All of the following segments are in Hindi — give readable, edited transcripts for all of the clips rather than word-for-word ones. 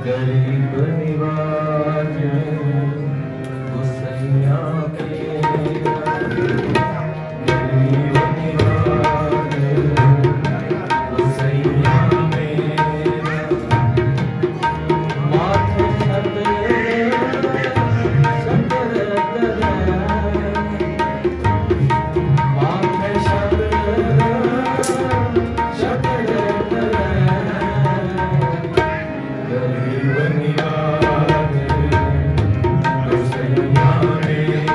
गरीब निवाज गुसैया मेरा, गरीब निवाज गुसैया मेरा, माथे गरीब निवाज गुसैया मेरा।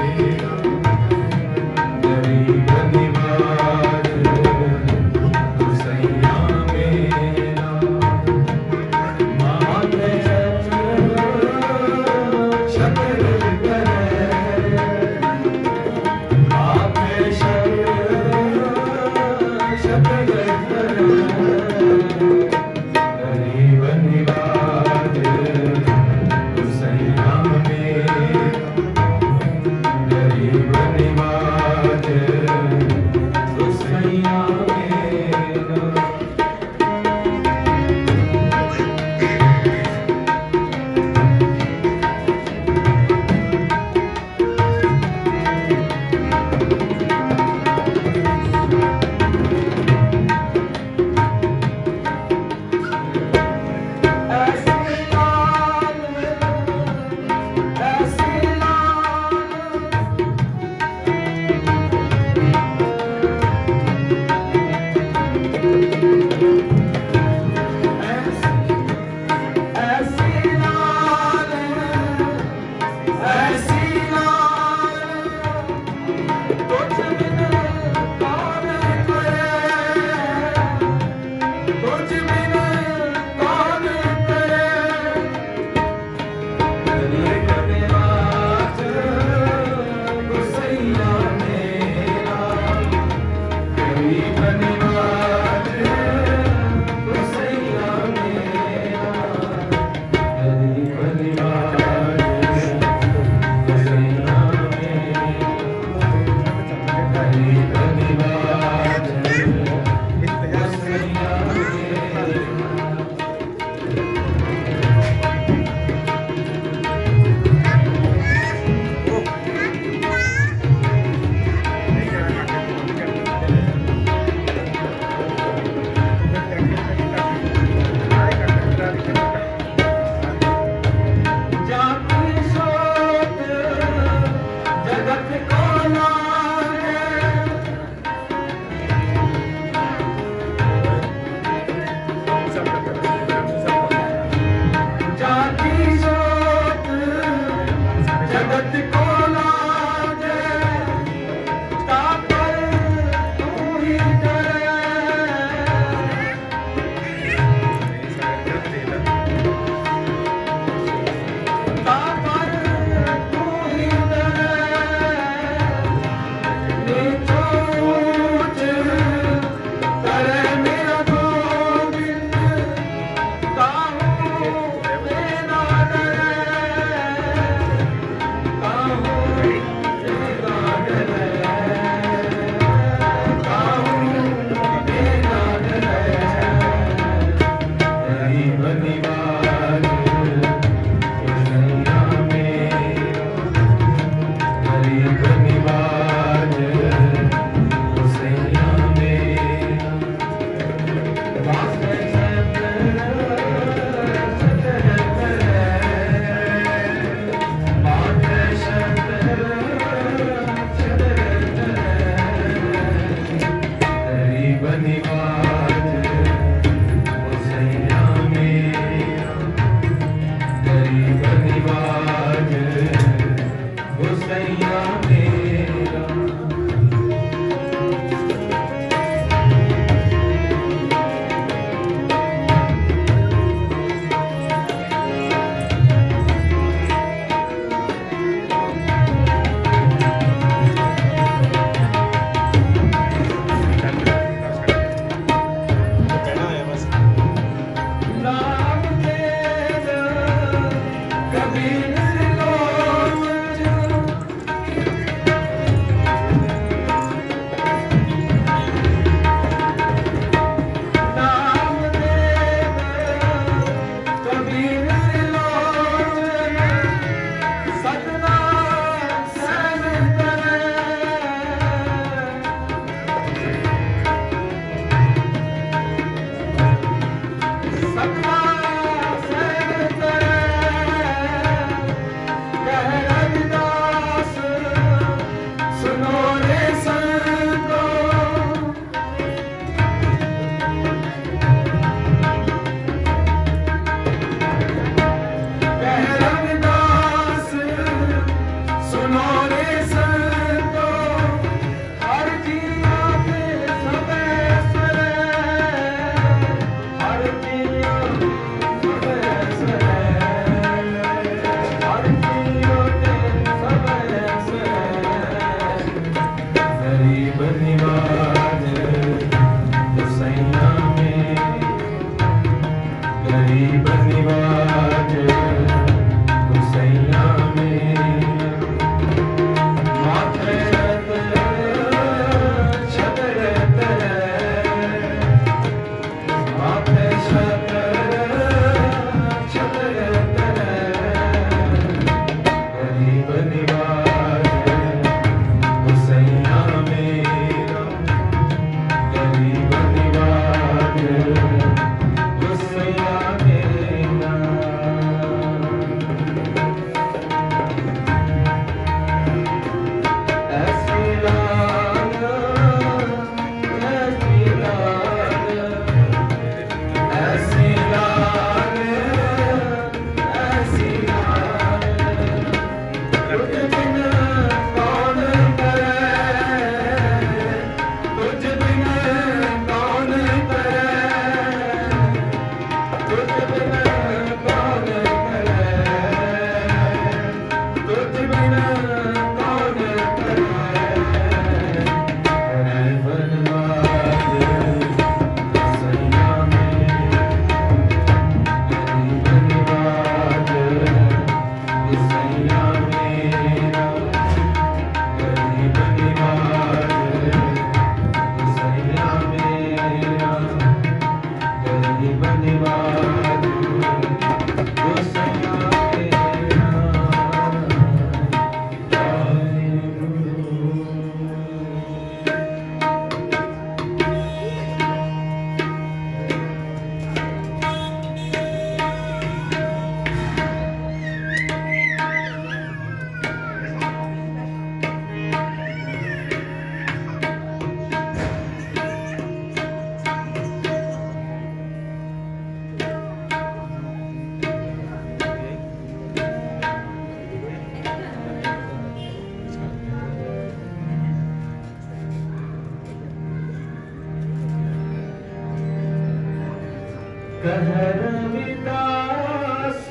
कहर विदास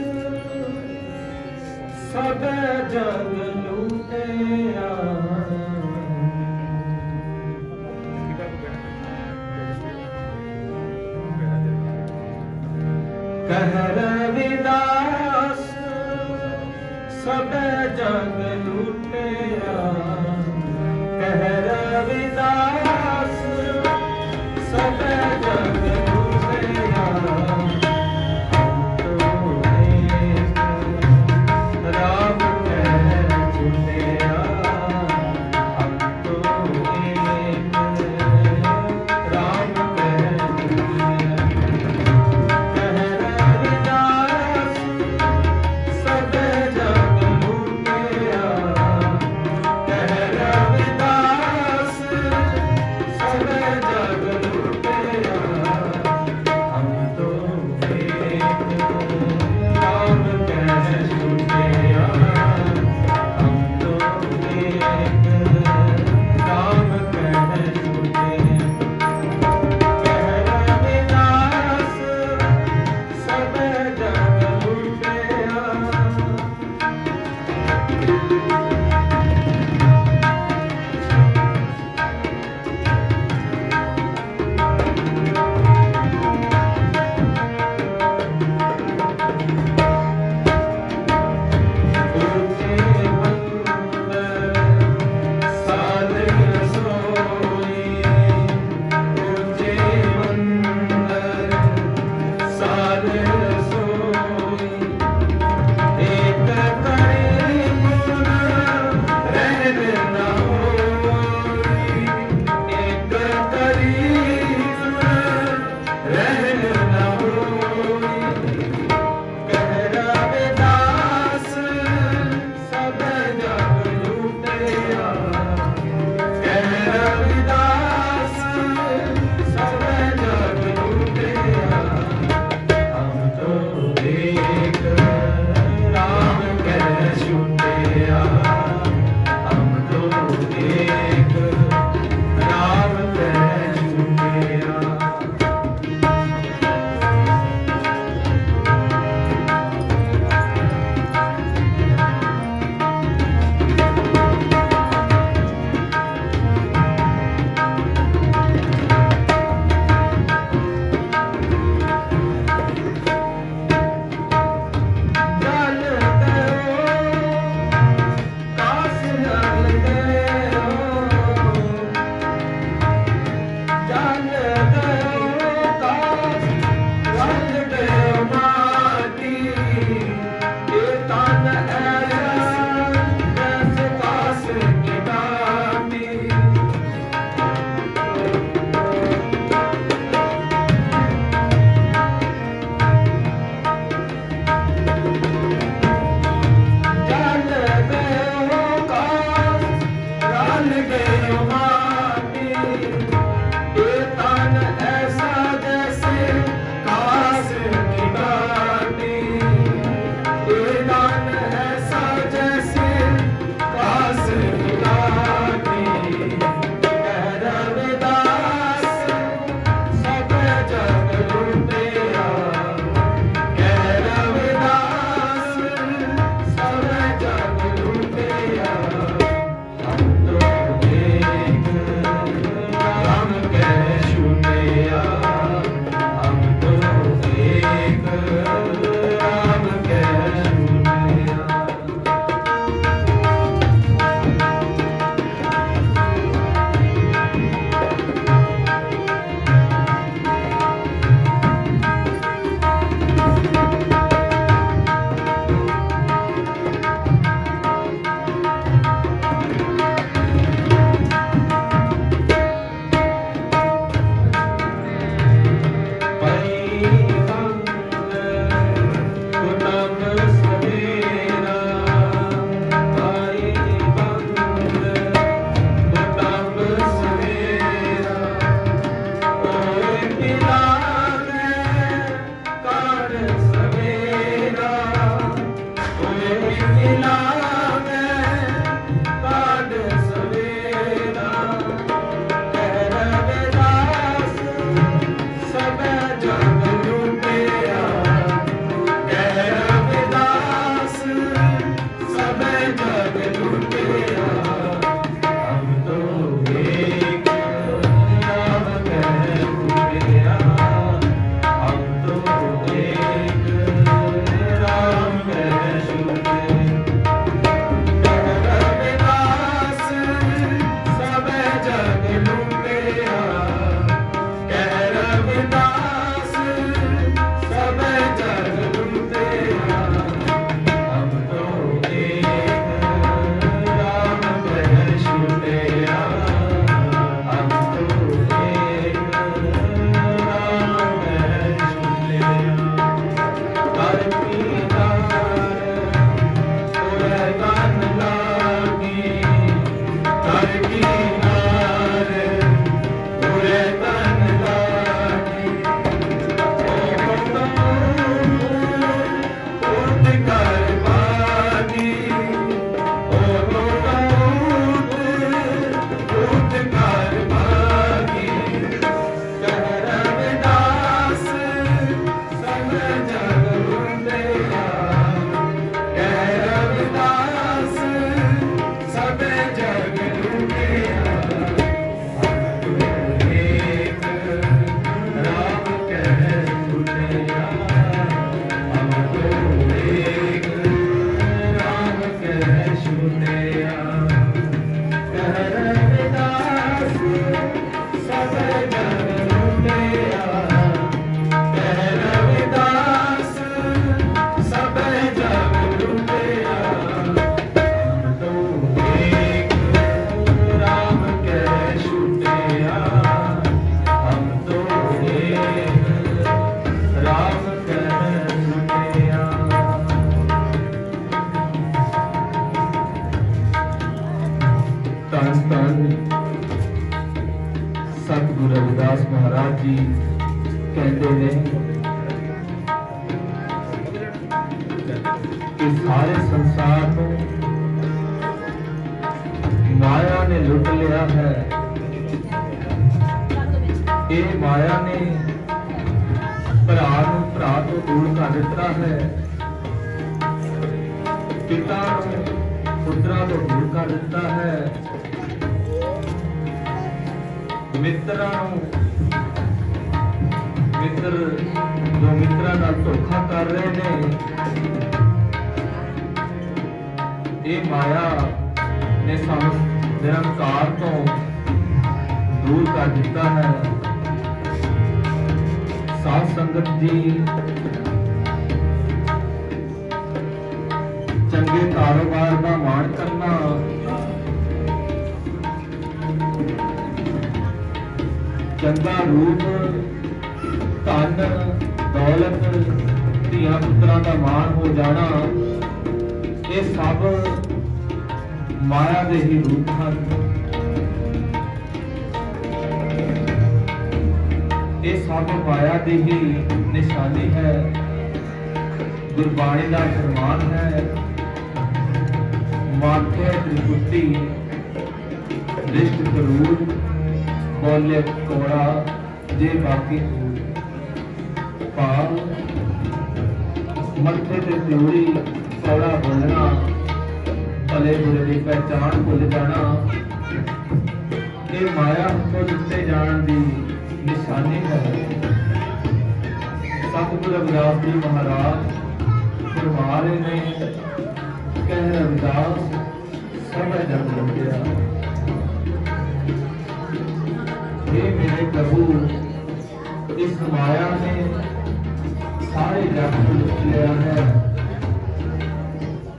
सब जग लूटिया कहर विदास सब जग लूटिया कहर विदास सब जग कि सारे संसार को माया ने लुट लिया है। ये माया ने भरा नूं भरा तो दूर कर दिता है, पिता नूं पुत्रा तो दूर कर दिता है, मित्रा मित्र जो मित्रा नाल धोखा कर रहे ने, ये माया ने सानू निरंकार तो दूर कर दिता है। साध संगत जी चंगे कारोबार का माण करना, चंगा रूप धन दौलत धिया पुत्रां का मान हो जाना, ये सब माया दे ही रूप हैं। ये सब माया दी ही निशानी है। गुरबाणी का फरमान है, माथे त्रिपुटी दृष्ट करूर, बोले कोड़ा जे बाकी पाल। मथे ते त्रिउड़ी कोड़ा बोलना, भले बुरे की पहचान भुल जाना, ये माया को दिते जान दी निशानी है। सतगुरु रविदास जी महाराज फरमा रहे ने, कह रविदास सब जग लुटिया। हे मेरे प्रभु, इस माया ने सारे जग को लुट लिया है।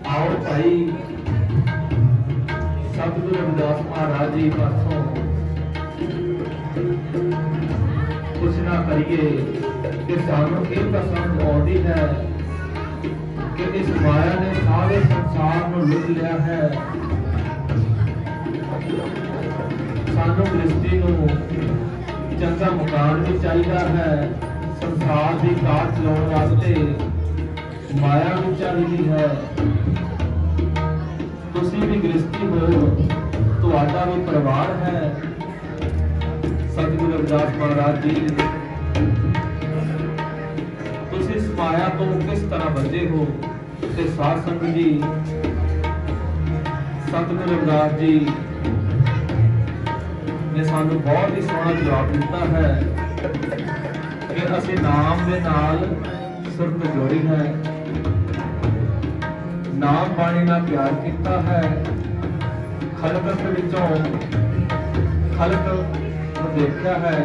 आओ भाई, सतगुरु रविदास महाराज जी पासों कुछ ना करिए कि सानू ये पसंद आती है कि इस माया ने सारे संसार को लुट लिया है। सानू गृहस्थी को चंगा मकान भी चाहिए है, संसार की कार चलाने वास्ते माया भी चाहिए है। तुसी भी गृहस्थी हो, तुहाडा भी परिवार है। सतगुरु रविदास महाराज जी तुसी इस माया तो किस तरह बचे हो? ते साध संगत जी, सतगुरु रविदास जी ने सानू बहुत ही सोहना जवाब दिता है कि असी नाम दे नाल सुरत जोड़ी है, नाम बाणी नाल प्यार किया है। खलकत विचों खलक देखा है,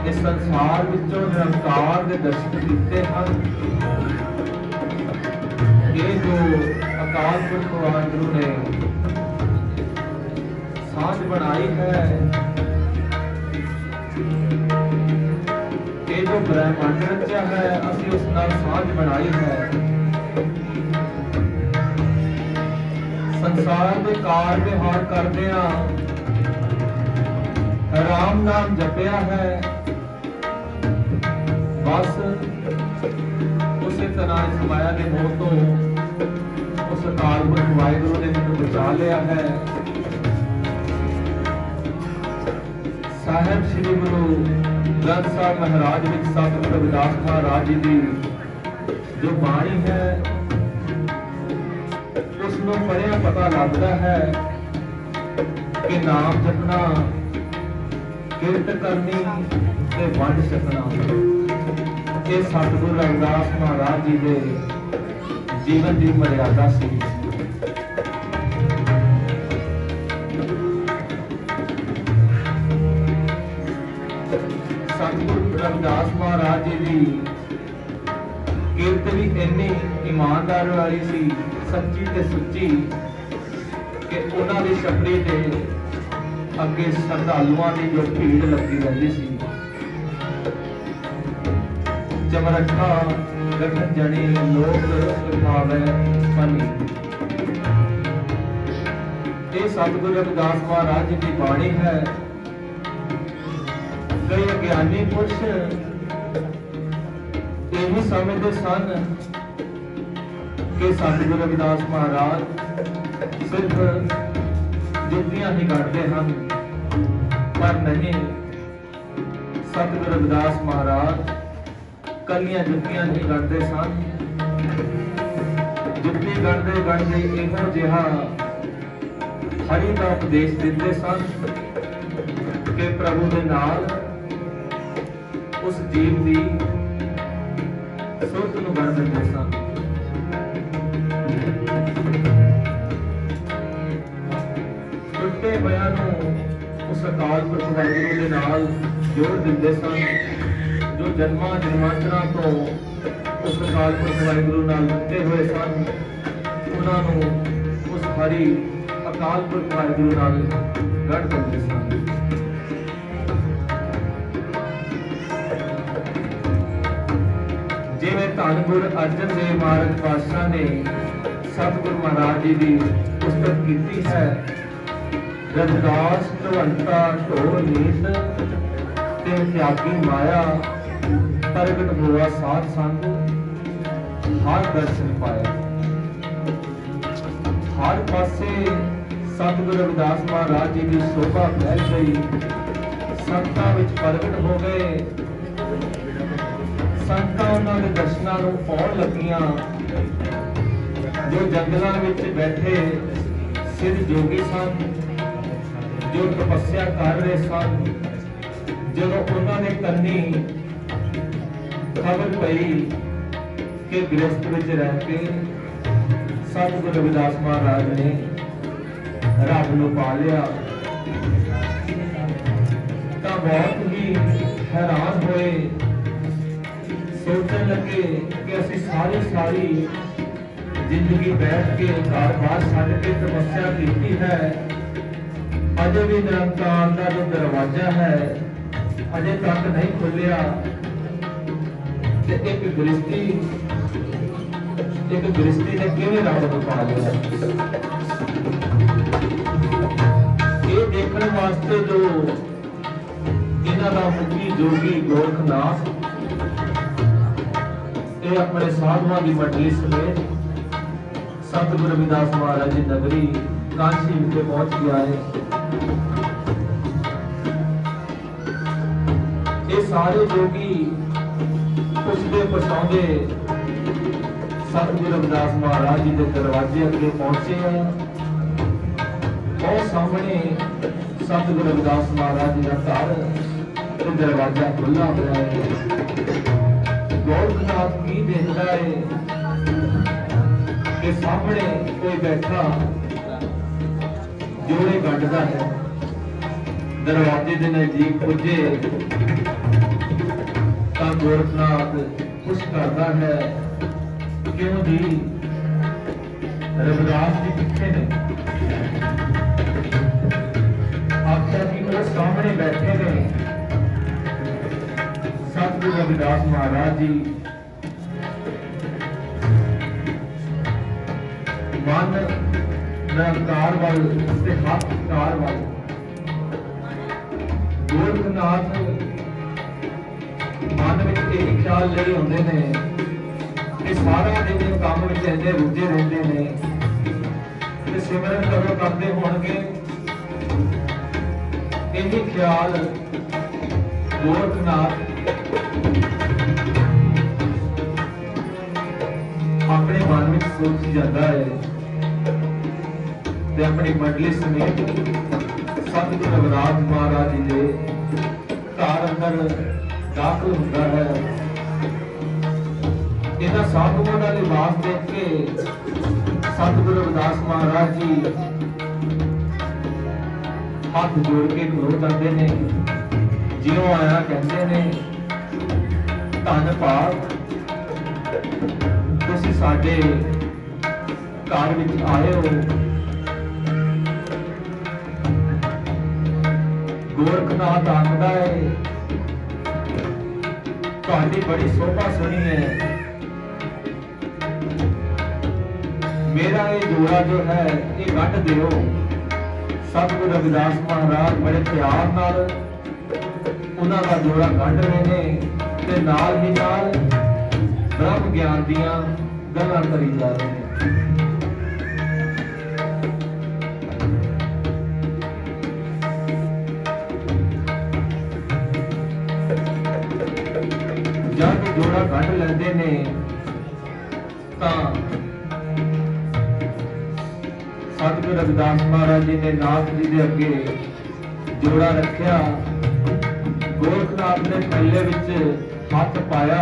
इस संसार विचों निरंकार के दर्शन किए हैं। ये जो अकाल पुरख वाहिगुरू ने सांझ बनाई है, ये जो ब्रह्मांड रचा है, असी उस नाल सांझ बनाई है। संसार के कार विहार करते राम नाम जपया है, बस उसी तरह इस माया के मोह तो उस अकाल पुरख वाहिगुरू ने मैनूं बचा लिया है। साहिब श्री गुरु ग्रंथ साहिब महाराज विच सतगुरु रविदास महाराज जी की जो बाणी है, उसनों पढ़िया पता लगता है कि नाम जपना, किरत करनी ते वंड छकना, ये सतगुरु रविदास महाराज जी के जीवन की मर्यादा सी। सतगुरु रविदास महाराज जी की किरत भी इन्नी ईमानदार वाली सी, सच्ची ते सुच्ची, कि उन्हां दी छपड़ी ते अगे श्रद्धालुआं की जो भीड़ लगी रहती सी। चमरखा गठन जनी लोक उठावे मनी, ये सतगुरु रविदास महाराज जी की बाणी है। कई अज्ञानी पुरुष यही समझते सन कि सतगुरु रविदास महाराज सिर्फ जुत्तियां ही गढ़ते हैं, पर नहीं, सतगुरु रविदास महाराज कलियां जुत्तियां नहीं गढ़ते सन। जुत्ती गढ़ते गढ़ते इहो जिहा हरि का उपदेश देते सन कि प्रभु के नाल उस जीव की सुरत नूं गढ़ दिंदे सन। टुटे होया नूं उस अकाल पुरख वाहिगुरू दे नाल जोड़ दिंदे सन, जो जन्मां जन्मांतरां तो उस अकाल पुरख वाहिगुरू नाल जुड़े हुए सन। उन्हां नूं उस हरि अकाल पुरख वाहिगुरू नाल गढ़ दिंदे सन। जिवें धन गुरु अर्जन देव महाराज पातशाह ने सतगुरु महाराज जी की पुस्तक की है, रविदास ढवंता ढोर नीत ते त्यागी माया, प्रगट हुआ साध संग हर दर्शन पाया। हर पासे सतगुरु रविदास महाराज जी की शोभा फैल गई, संतां विच प्रगट हो गए। संतां उन्होंने दर्शनां नूं आउण लगियां। जो जंगलों विच बैठे सिद्ध जोगी सन, जो तपस्या कर रहे सन, जदों उन्होंने कन्नी खबर पई कि गृहस्थ विच रह के सतगुरु रविदास महाराज ने रब नूं पा लिया, तां बहुत ही हैरान होए। सोचने लगे कि असीं सारी जिंदगी बैठ के घर बार छड्ड के तपस्या की है, अजे भी निरंकार का जो दरवाजा है अजे तक नहीं खुलिया। एक गृहस्थी ने किवें रब नूं पा लिया, ये देखने वास्ते जो इन्हां दा मुखी जोगी गोरखनाथ अपने साधुओं की मंडली समेत सतगुरु रविदास महाराज जी नगरी काशी विखे पहुंच गया है। ये सारे जोगी पुछदे पछाउंदे सतगुरु रविदास महाराज जी के दरवाजे अगे पहुंचे हैं। और सामने सतगुरु रविदास महाराज जी का घर ते दरवाजा खुला हुआ है। गोरखनाथ की देखता है कि सामने कोई बैठा जोड़े गढ़दा है। दरवाजे के नजदीक पुजे तो गोरखनाथ खुश करता है, क्यों जी रविदास जी किथे ने? आख्या कि वो सामने बैठे ने सतगुरु रविदास महाराज जी। मन निरंकार वाल ते हाथ कार वाल। गोरखनाथ मन में एक ख्याल ले होंदे ने कि सारा दिन काम में इन्ने रुझे रहते ने ते सिमरन कदों करते होणगे। यही ख्याल गोरखनाथ अपने मन में सोच जाता है ते अपनी मंडली समेत सतगुरु रविदास महाराज जी के घर अंदर दाखिल होता है। इन्हां साधुओं का लिबास देख के सतगुरु रविदास महाराज जी हाथ जोड़ के खलो जाते हैं, जियों आया कहते हैं, धन भाग तुसीं साडे घर विच आए हो। गोरखनाथ आखदा है तुहाडी बड़ी शोभा सुनी है, मेरा ये जोड़ा जो है ये गढ़ दिओ। सतगुरु रविदास महाराज बड़े प्यार नाल उन्हां दा जोड़ा गढ़ रहे ने ते नाल ही नाल ब्रह्म ज्ञान दियां गल्लां करी जा रहे हैं। जब जोड़ा कढ़ लेंदे ने तां सतगुरु रविदास महाराज जी ने नाथ जी दे अगे जोड़ा रखिया। गोरखनाथ ने पहले विच हथ पाया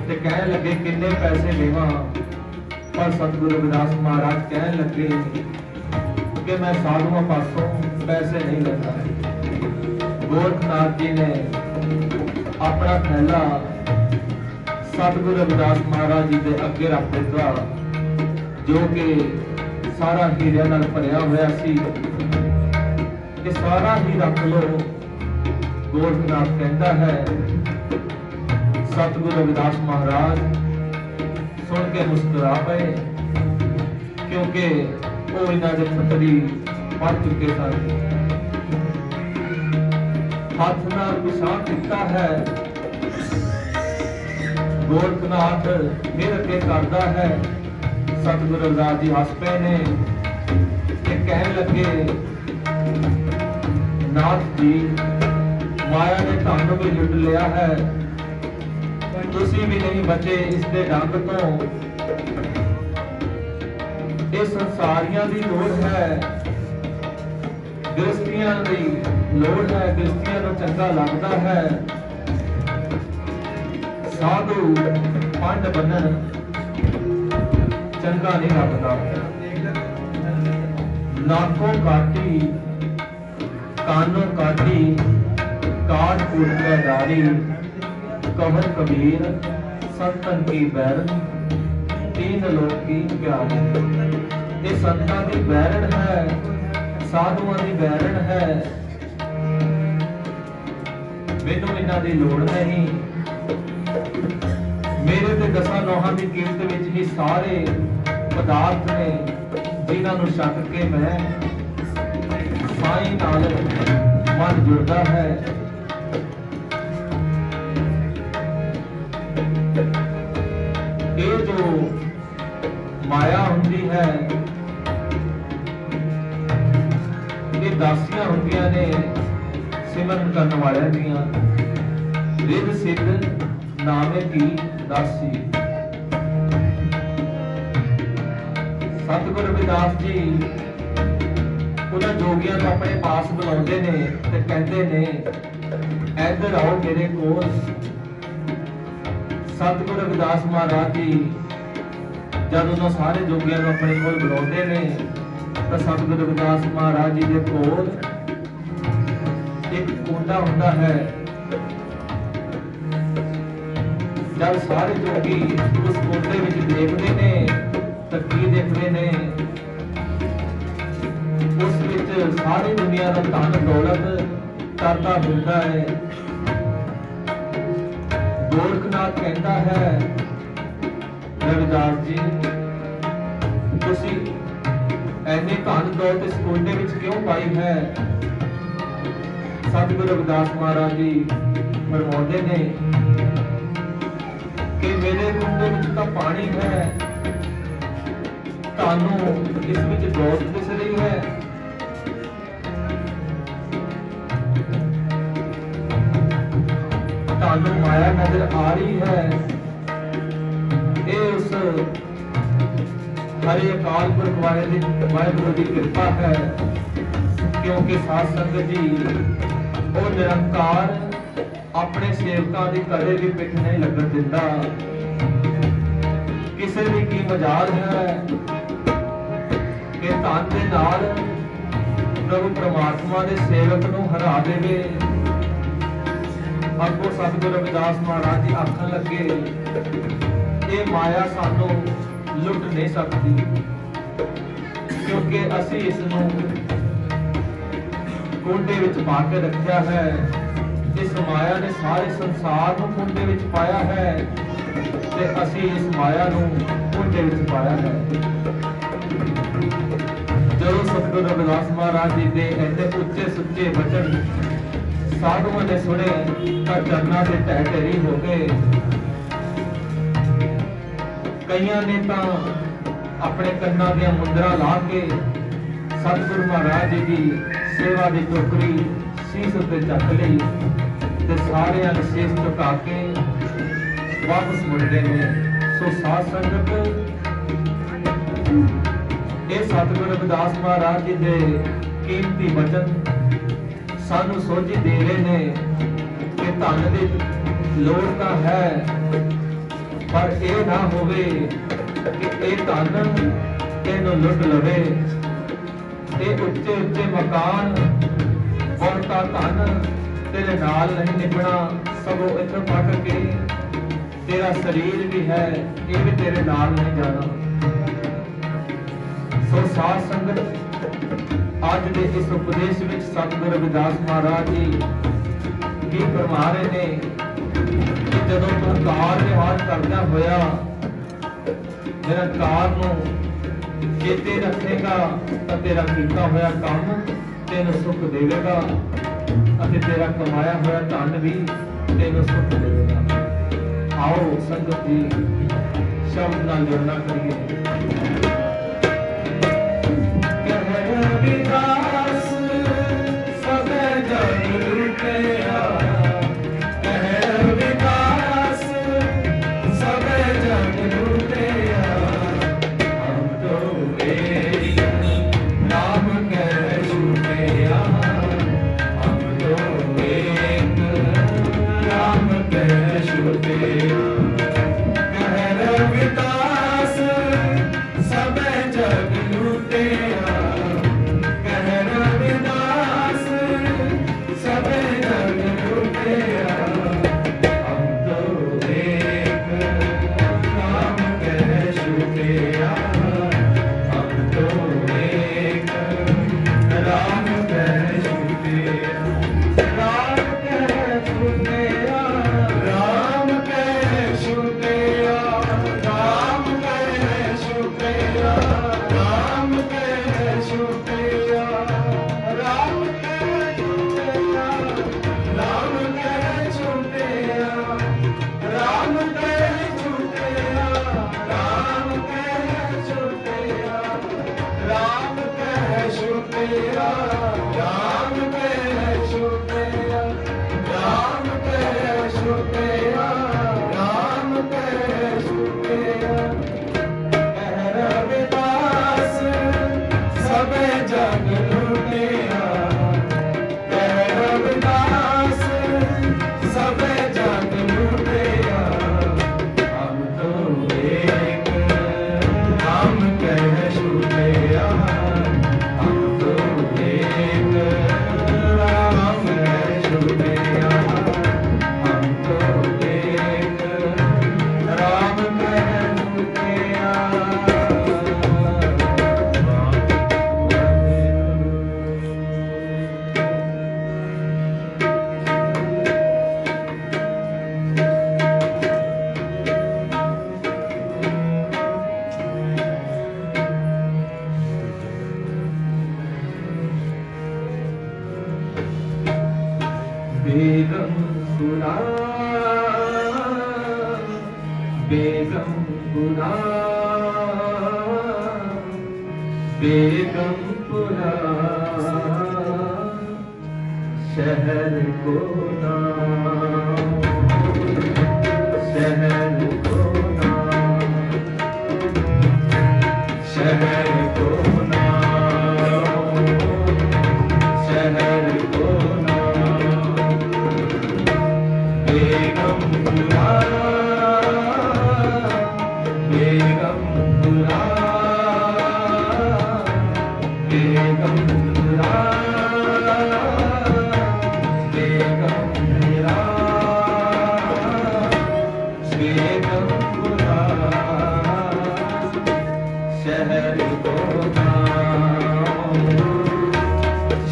ते कहन लगे किन्ने पैसे लेवां, पर सतगुरु रविदास महाराज कहन लगे कि मैं साधुओं पासों पैसे नहीं लेता। गोरखनाथ जी ने अपना थैला सतगुरु रविदास महाराज जी के अगे रख दिता, जो कि सारा हीरिया नाल भरिया होया सी कि सारा ही रख लो। गोरखनाथ कहता है, सतगुरु रविदास महाराज सुन के मुस्कुरा पे, क्योंकि वो इन्हां दे खतरी पढ़ चुके सन। हाथ नाल विछा दिता है। गोरखनाथ फिर अगे करता है। सतगुरु रविदास जी हस पे ने ते कहन लगे, नाथ जी माया ने तुहानू भी लुट लिया है, तुसी भी नहीं बचे इसके डंग तो। इस संसारियां दी लोड़ है, गृहस्थियां दी लोड़ है, गृहस्थियां नूं चंगा लगता है। साधु पंड बनन चंगा नहीं लगता। नाकों काटी कानों काटी काट कूट के डारी, कहत कबीर संतन की बैरन तीन लोक की प्यारी। ये संतां दी बैरन है, साधुआं दी बैरन है। मैनू इन्हां दी लोड़ नहीं। मेरे ते दसां नौहां दी कीमत विच ही सारे पदार्थ ने, जिन्हां नूं छक के मैं साईं नाल मन जुड़दा है। ये जो माया हुंदी है, ये दासियां हुंदियां ने सिमरन करने वाले दियां। रिद सिद्ध नामे की दासी। सतगुरु रविदास जी उन्हां जोगियां को अपने पास बुलाउंदे ने ते कहंदे ने, इधर आओ मेरे कोल। सतगुरु रविदास महाराज जी जब उन्होंने सारे जोगियां को अपने कोल बुलाउंदे ने तो सतगुरु रविदास महाराज जी के कोल एक कुंडा हुंदा है। जब सारे जोगी उस कुंडे विच देखते ने तो की देखते ने, उस विच सारी दुनिया का धन दौलत करता मिलता है। गोरखनाथ कहता है, रविदास जी तुसी ऐनी धन दौलत इस कुंडे विच क्यों पाई है? सतगुरु रविदास महाराज जी फरमाते ने कि मेरे कुंडे विच तां पानी है, तानू इस विच दौलत दिस रही है। तानू माया नजर आ रही है। ये उस हरे अकाल पुरख वाहिगुरू की कृपा है, क्योंकि साध संगत जी वो निरंकार अपने सेवकों की कदे भी पिठ नहीं लगन दिंदा। किसी भी की मजाल है कि धन दे नाल प्रभु परमात्मा के सेवक नूं हरा देवे। अगों सतगुरु रविदास महाराज जी आखन लगे, ये माया सानू लुट नहीं सकती, क्योंकि असी इस कुंडे विच पा के रखा है। इस माया ने सारे संसार को कुंडे विच पाया है ते असी इस माया नूं कुंडे विच पाया है। जो सतगुरु रविदास महाराज जी के ऐसे उच्चे सुच्चे वचन साधुओं ने सुने तो चरना से ढह ढेरी हो गए। कईयां ने तो अपने कन्ना दियां मुंदरा ला के सतगुरु महाराज जी की सेवा की टोकरी शीश उत्ते चक ली ते सारे शीश झुका के वापस मुड़ते हैं। सो साध संगत ये सतगुरु रविदास महाराज जी के कीमती वचन सानू सोझी दे रहे ने कि धन की लोड़ तो है पर यह ना होवे कि यह धन तेनू लुट लवे। ये उच्चे उच्चे मकान और धन तेरे नाल नहीं निभना, सगों इथों पट के तेरा शरीर भी है ये भी तेरे नाल नहीं जाना। सो साध संगत आज के इस उपदेश में सतगुरु रविदास महाराज जी की फरमा रहे ने कि जदों तू कार विहार करदा होया निरंकार नूं चेते रखेगा तो तेरा कीता होया काम तेन सुख देवेगा अते तेरा कमाया होया धन भी तेन सुख देवेगा। आओ संगत जी शब्द नाल जुड़ना करिए। बेगमपुरा शहर को नाम, शहर को नाम, शहर को नाम, शहर को नाम बेगमपुरा, बेगमपुरा, बेगमपुरा, बेगमपुरा, बेगमपुरा शहर को नाम,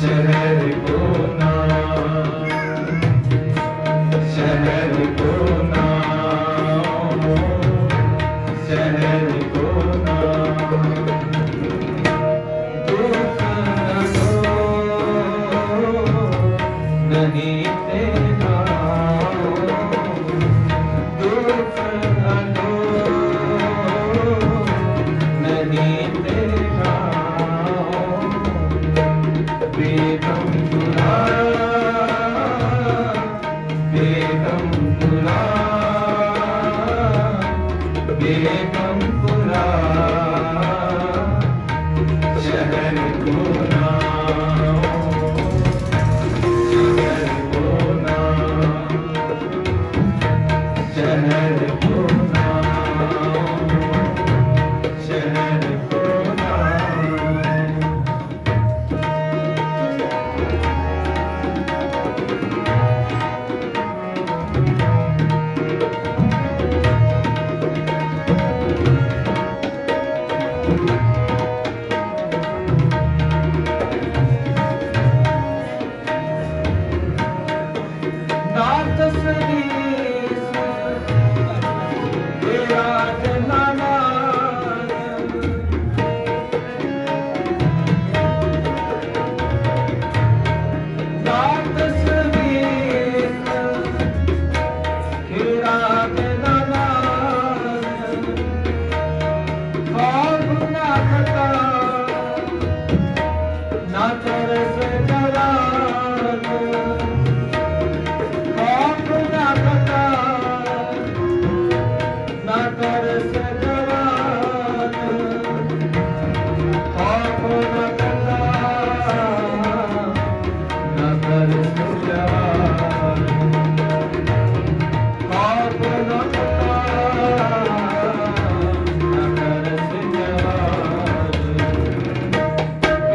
शहर को नाम, शहर को नाम, शहर को नाम। नहीं तेरा दुख बेगमपुरा बेगमपुरा शहर को नाम शहर को नाम शहर को नाम शहर को नाम।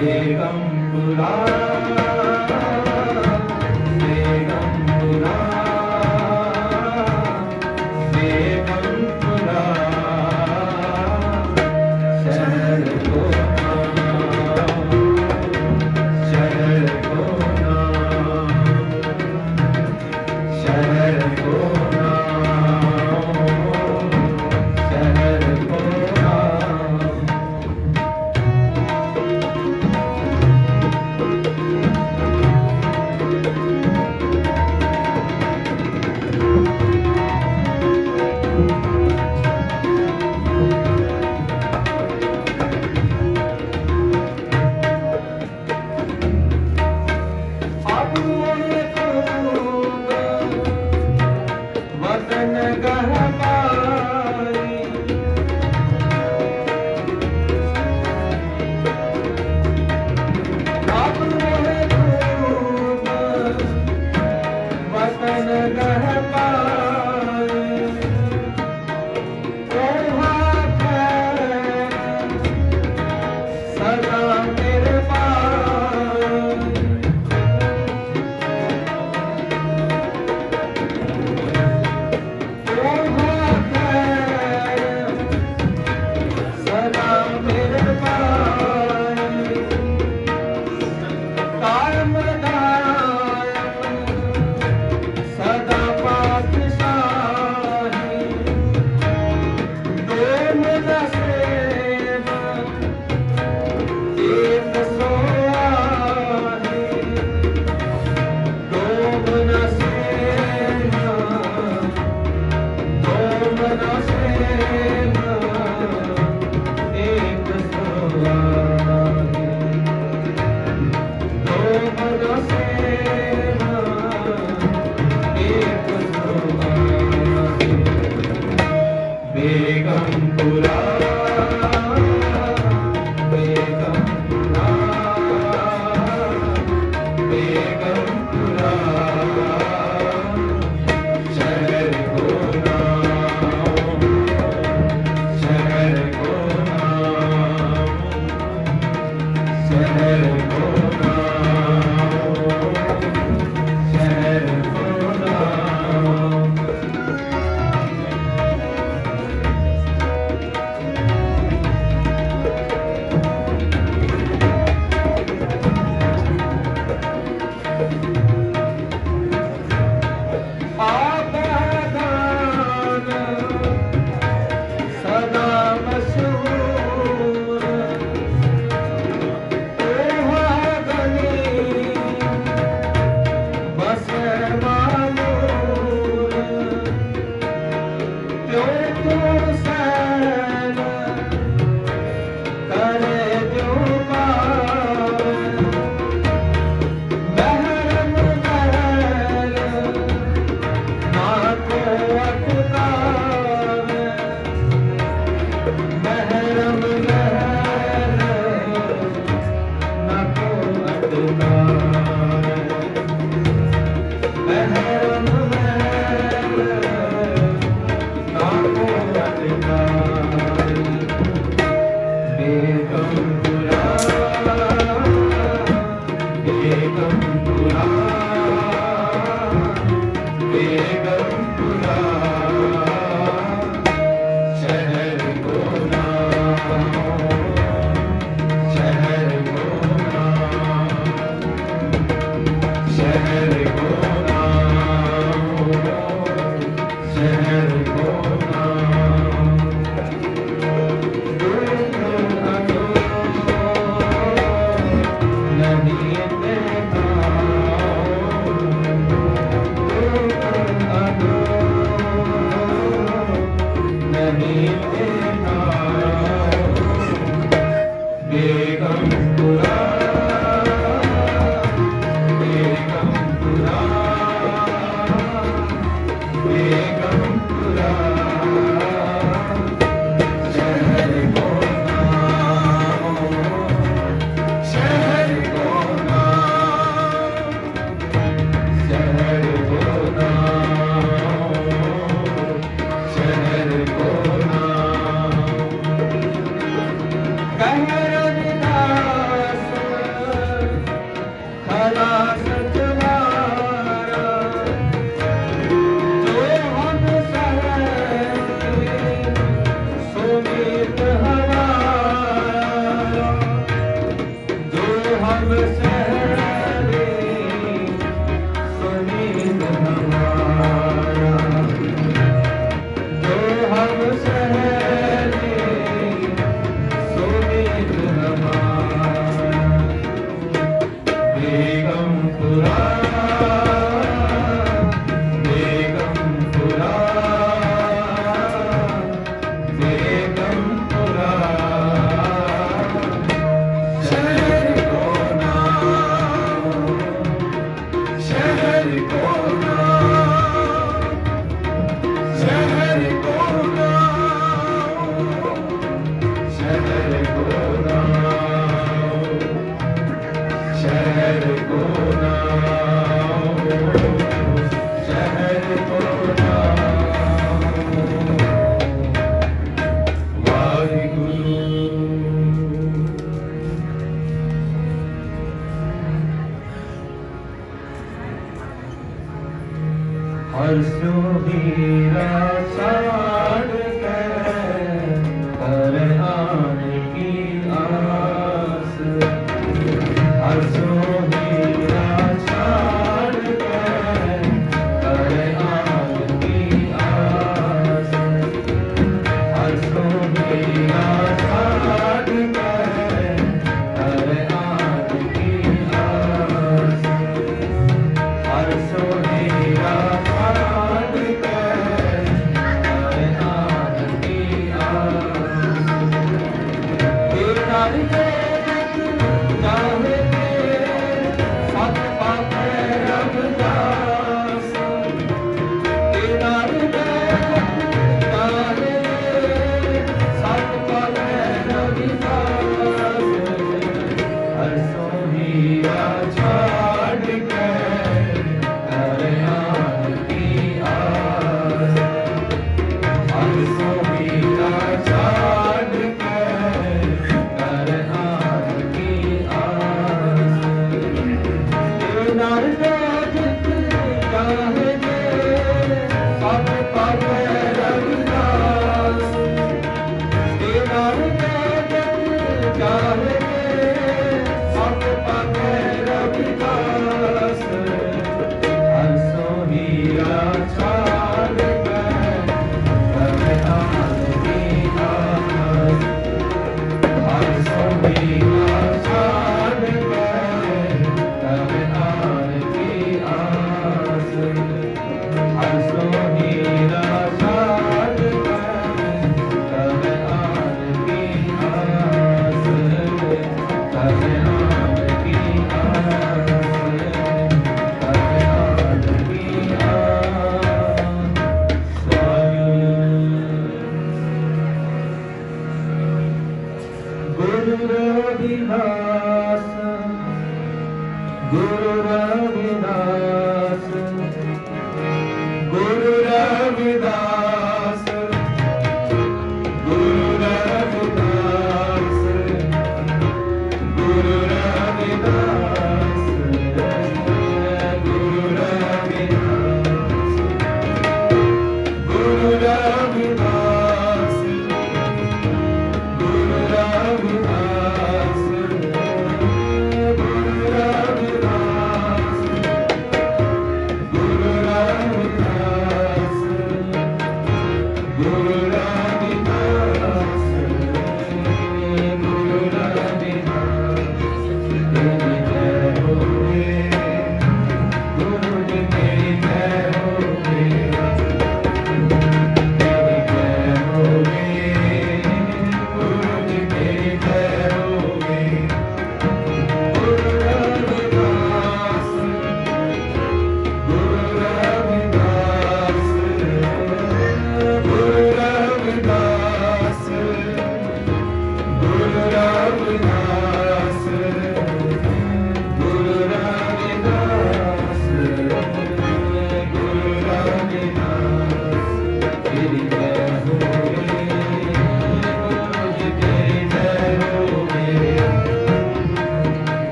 बेगमपुरा बेगमपुरा बेगमपुरा शहर को नाम शहर को नाम शहर को नाम शहर को नाम। वतन गहबाई अब मोहे खूब वतन गहबाई ओहा खैर सदा मेरे पास सदा पास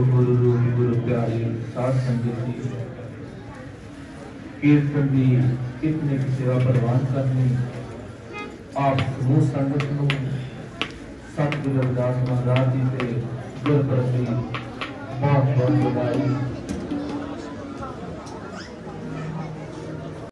गुरु रूप गुरु प्यारी साध संगत जी, कीर्तन की कितने की सेवा प्रवान करनी। आप समूह संगत को सतगुरु रविदास महाराज जी से गुरप्रति बहुत बहुत बधाई।